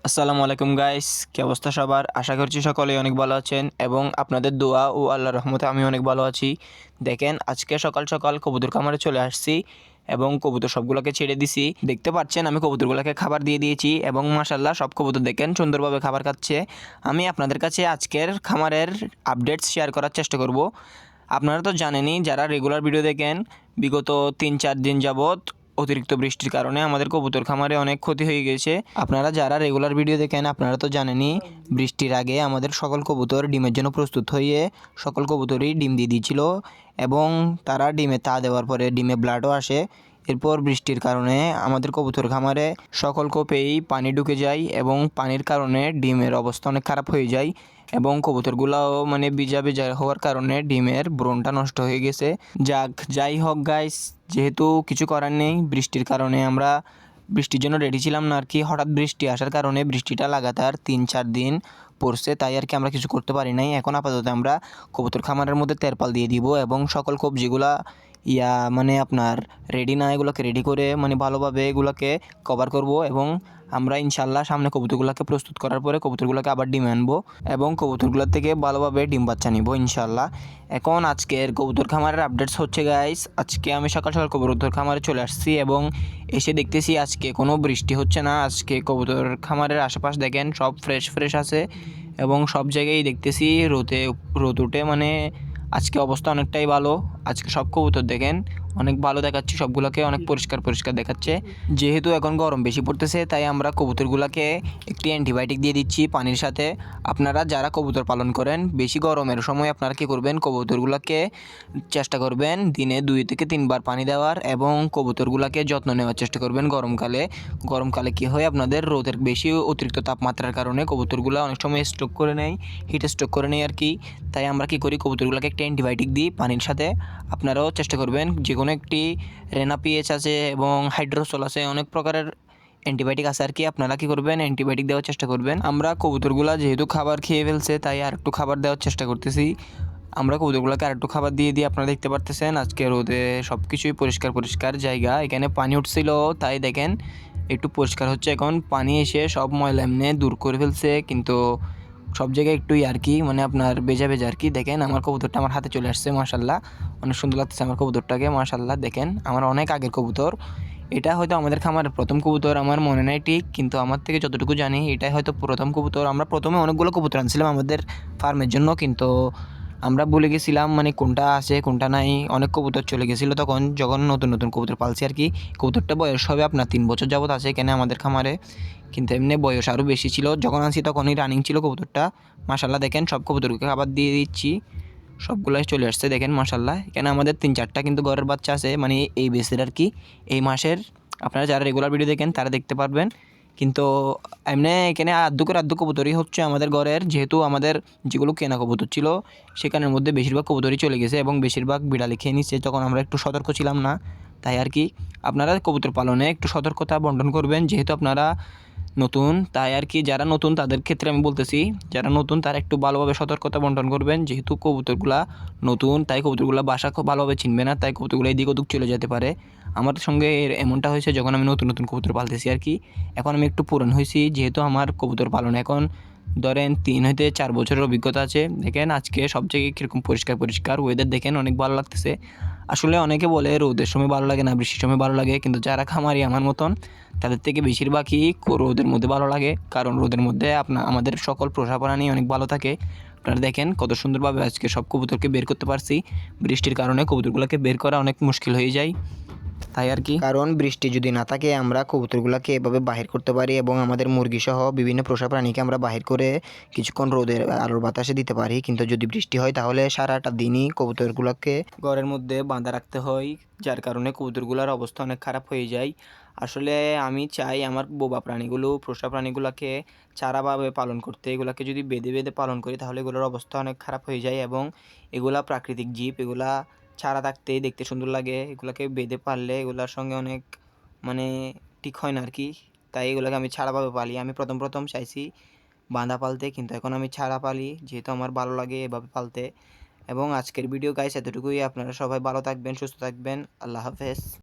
আসসালামু আলাইকুম গাইস, কি অবস্থা সবার? আশা করছি সকলেই অনেক ভালো আছেন এবং আপনাদের দোয়া ও আল্লাহর রহমতে আমি অনেক ভালো আছি। দেখেন, আজকে সকাল সকাল কবুতর খামারে চলে আসছি এবং কবুতর সবগুলোকে ছেড়ে দিছি। দেখতে পাচ্ছেন আমি কবুতরগুলোকে খাবার দিয়ে দিয়েছি এবং মাশাআল্লাহ সব কবুতর দেখেন সুন্দরভাবে খাবার খাচ্ছে। আমি আপনাদের কাছে আজকের খামারের আপডেটস শেয়ার করার চেষ্টা করব। আপনারা তো জানেনই, যারা রেগুলার ভিডিও দেখেন, বিগত ৩-৪ দিন যাবৎ অতিরিক্ত বৃষ্টির কারণে আমাদের কবুতর খামারে অনেক ক্ষতি হয়ে গেছে। আপনারা যারা রেগুলার ভিডিও দেখেন আপনারা তো জানেনই, বৃষ্টির আগে আমাদের সকল কবুতর ডিমের জন্য প্রস্তুত হয়ে সকল কবুতরই ডিম দিয়ে দিয়েছিল এবং তারা ডিমে তা দেওয়ার পরে ডিমে ব্লাডও আসে। এরপর বৃষ্টির কারণে আমাদের কবুতর খামারে সকল কোপেই পানি ঢুকে যায় এবং পানির কারণে ডিমের অবস্থা অনেক খারাপ হয়ে যায় এবং কবুতরগুলাও মানে ভিজা ভিজা হওয়ার কারণে ডিমের ব্রণটা নষ্ট হয়ে গেছে। যাই হোক গাইস, যেহেতু কিছু করার নেই, বৃষ্টির কারণে আমরা বৃষ্টির জন্য রেডি ছিলাম না আর কি। হঠাৎ বৃষ্টি আসার কারণে বৃষ্টিটা লাগাতার ৩-৪ দিন পড়ছে, তাই আর কি আমরা কিছু করতে পারি নাই। এখন আপাতত আমরা কবুতর খামারের মধ্যে তেরপাল দিয়ে দিব এবং সকল কবজিগুলা মানে আপনার রেডি না, এগুলোকে রেডি করে মানে ভালোভাবে এগুলোকে কভার করব এবং আমরা ইনশাল্লাহ সামনে কবুতরগুলোকে প্রস্তুত করার পরে কবুতরগুলোকে আবার ডিমে আনবো এবং কবুতরগুলোর থেকে ভালোভাবে ডিম বাচ্চা নিব ইনশাল্লাহ। এখন আজকের কবুতর খামারের আপডেটস হচ্ছে গাইস, আজকে আমি সকাল সকাল কবুতর খামারে চলে আসছি এবং এসে দেখতেছি আজকে কোনো বৃষ্টি হচ্ছে না। আজকে কবুতর খামারের আশেপাশ দেখেন সব ফ্রেশ ফ্রেশ আছে এবং সব জায়গায় দেখতেছি রোদ উঠে, মানে আজকে অবস্থা অনেকটাই ভালো। আজকে সব কবুতর দেখেন অনেক ভালো দেখাচ্ছে, সবগুলোকে অনেক পরিষ্কার পরিষ্কার দেখাচ্ছে। যেহেতু এখন গরম বেশি পড়তেছে তাই আমরা কবুতরগুলোকে একটি অ্যান্টিবায়োটিক দিয়ে দিচ্ছি পানির সাথে। আপনারা যারা কবুতর পালন করেন, বেশি গরমের সময় আপনারা কী করবেন, কবুতরগুলোকে চেষ্টা করবেন দিনে 2 থেকে 3 বার পানি দেওয়ার এবং কবুতরগুলোকে যত্ন নেওয়ার চেষ্টা করবেন গরমকালে কী হয়, আপনাদের রোদের বেশি অতিরিক্ত তাপমাত্রার কারণে কবুতরগুলো অনেক সময় স্ট্রোক করে নেয়, হিট স্ট্রোক করে নেয় আর কি। তাই আমরা কী করি, কবুতরগুলোকে একটা অ্যান্টিবায়োটিক দিই পানির সাথে। আপনারাও চেষ্টা করবেন, যে কোনো একটি রেনা পিএইচ আছে এবং হাইড্রোসল আছে, অনেক প্রকারের অ্যান্টিবায়োটিক আছে আর কি। আপনারা কী করবেন, অ্যান্টিবায়োটিক দেওয়ার চেষ্টা করবেন। আমরা কবুতরগুলো যেহেতু খাবার খেয়ে ফেলছে তাই আর একটু খাবার দেওয়ার চেষ্টা করতেছি। আমরা কবুতরগুলোকে আরেকটু খাবার দিয়ে আপনারা দেখতে পারতেছেন আজকে রোদে সব কিছুই পরিষ্কার পরিষ্কার জায়গা। এখানে পানি উঠছিল তাই দেখেন একটু পরিষ্কার হচ্ছে। এখন পানি এসে সব ময়লা এমনি দূর করে ফেলছে, কিন্তু সব জায়গায় একটু আর কি মানে আপনার ভেজা ভেজা আর কি। দেখেন আমার কবুতরটা আমার হাতে চলে আসছে, মাশাল্লাহ অনেক সুন্দর লাগতেছে আমার কবুতরটাকে, মাশাল্লাহ। দেখেন আমার অনেক আগের কবুতর, এটা হয়তো আমাদের খামারের প্রথম কবুতর, আমার মনে নাই ঠিক, কিন্তু আমার থেকে যতটুকু জানি এটাই হয়তো প্রথম কবুতর। আমরা প্রথমে অনেকগুলো কবুতর আনছিলাম আমাদের ফার্মের জন্য, কিন্তু আমরা ভুলে গেছিলাম মানে কোনটা আছে কোনটা নাই। অনেক কবুতর চলে গেছিলো তখন, যখন নতুন নতুন কবুতর পালছি আর কি। কবুতরটা বয়স হবে আপনার 3 বছর যাবত আছে এখানে আমাদের খামারে, কিন্তু এমনি বয়স আরও বেশি ছিল। যখন আনছি তখনই রানিং ছিল কবুতরটা। মাশাল্লাহ দেখেন সব কবুতরকে খাবার দিয়ে দিচ্ছি, সবগুলাই চলে আসছে দেখেন মাশাল্লাহ। এখানে আমাদের 3-4টা কিন্তু ঘরের বাচ্চা আছে, মানে এই বেসের আর কি, এই মাসের। আপনারা যারা রেগুলার ভিডিও দেখেন তারা দেখতে পারবেন। কিন্তু এমনি এখানে আদ্য কবুতরই হচ্ছে আমাদের ঘরের, যেহেতু আমাদের যেগুলো কেনা কবুতর ছিল সেখানের মধ্যে বেশিরভাগ কবুতরই চলে গেছে এবং বেশিরভাগ বিড়ালে খেয়ে নিচ্ছে, তখন আমরা একটু সতর্ক ছিলাম না। তাই আর কি আপনারা কবুতর পালনে একটু সতর্কতা বন্টন করবেন, যেহেতু আপনারা নতুন, তাই আর কি যারা নতুন তাদের ক্ষেত্রে আমি বলতেছি, যারা নতুন তারা একটু ভালোভাবে সতর্কতা বন্টন করবেন। যেহেতু কবুতরগুলা নতুন তাই কবুতরগুলা বাসা খুব ভালোভাবে চিনবে না, তাই কবুতরগুলো এদিক ওদিক চলে যেতে পারে। আমার সঙ্গে এমনটা হয়েছে যখন আমি নতুন নতুন কবুতর পালতেছি আর কি। এখন আমি একটু পুরান হয়েছি, যেহেতু আমার কবুতর পালন এখন ধরেন 3 হতে 4 বছরের অভিজ্ঞতা আছে। দেখেন আজকে সব জায়গায় কীরকম পরিষ্কার পরিষ্কার, ওয়েদার দেখেন অনেক ভালো লাগতেছে। আসলে অনেকে বলে রোদের সময় ভালো লাগে না, বৃষ্টির সময় ভালো লাগে, কিন্তু যারা খামারি আমার মতন তাদের থেকে বেশিরভাগই রোদের মধ্যে ভালো লাগে, কারণ রোদের মধ্যে আমাদের সকল পোষা প্রাণী অনেক ভালো থাকে। আপনারা দেখেন কত সুন্দরভাবে আজকে সব কবুতরকে বের করতে পারছি। বৃষ্টির কারণে কবুতরগুলোকে বের করা অনেক মুশকিল হয়ে যায়, তাই আর কি। কারণ বৃষ্টি যদি না থাকে আমরা কবুতরগুলোকে এভাবে বাহির করতে পারি এবং আমাদের মুরগি সহ বিভিন্ন পোষা প্রাণীকে আমরা বাহির করে কিছুক্ষণ রোদের আলোর বাতাসে দিতে পারি। কিন্তু যদি বৃষ্টি হয় তাহলে সারাটা দিনই কবুতরগুলোকে ঘরের মধ্যে বাঁধা রাখতে হয়, যার কারণে কবুতরগুলোর অবস্থা অনেক খারাপ হয়ে যায়। আসলে আমি চাই আমার বোবা প্রাণীগুলো, পোষা প্রাণীগুলোকে চারাভাবে পালন করতে। এগুলোকে যদি বেঁধে বেঁধে পালন করি তাহলে এগুলোর অবস্থা অনেক খারাপ হয়ে যায় এবং এগুলা প্রাকৃতিক জীব, এগুলা ছাড়া থাকতেই দেখতে সুন্দর লাগে। এগুলাকে বেঁধে পারলে এগুলার সঙ্গে অনেক মানে ঠিক হয় না আর কি। তাই এগুলোকে আমি ছাড়াভাবে পালি। আমি প্রথম চাইছি বাঁধা পালতে, কিন্তু এখন আমি ছাড়া পালি, যেহেতু আমার ভালো লাগে এভাবে পালতে। এবং আজকের ভিডিও গাইস এতটুকুই। আপনারা সবাই ভালো থাকবেন, সুস্থ থাকবেন। আল্লাহ হাফেজ।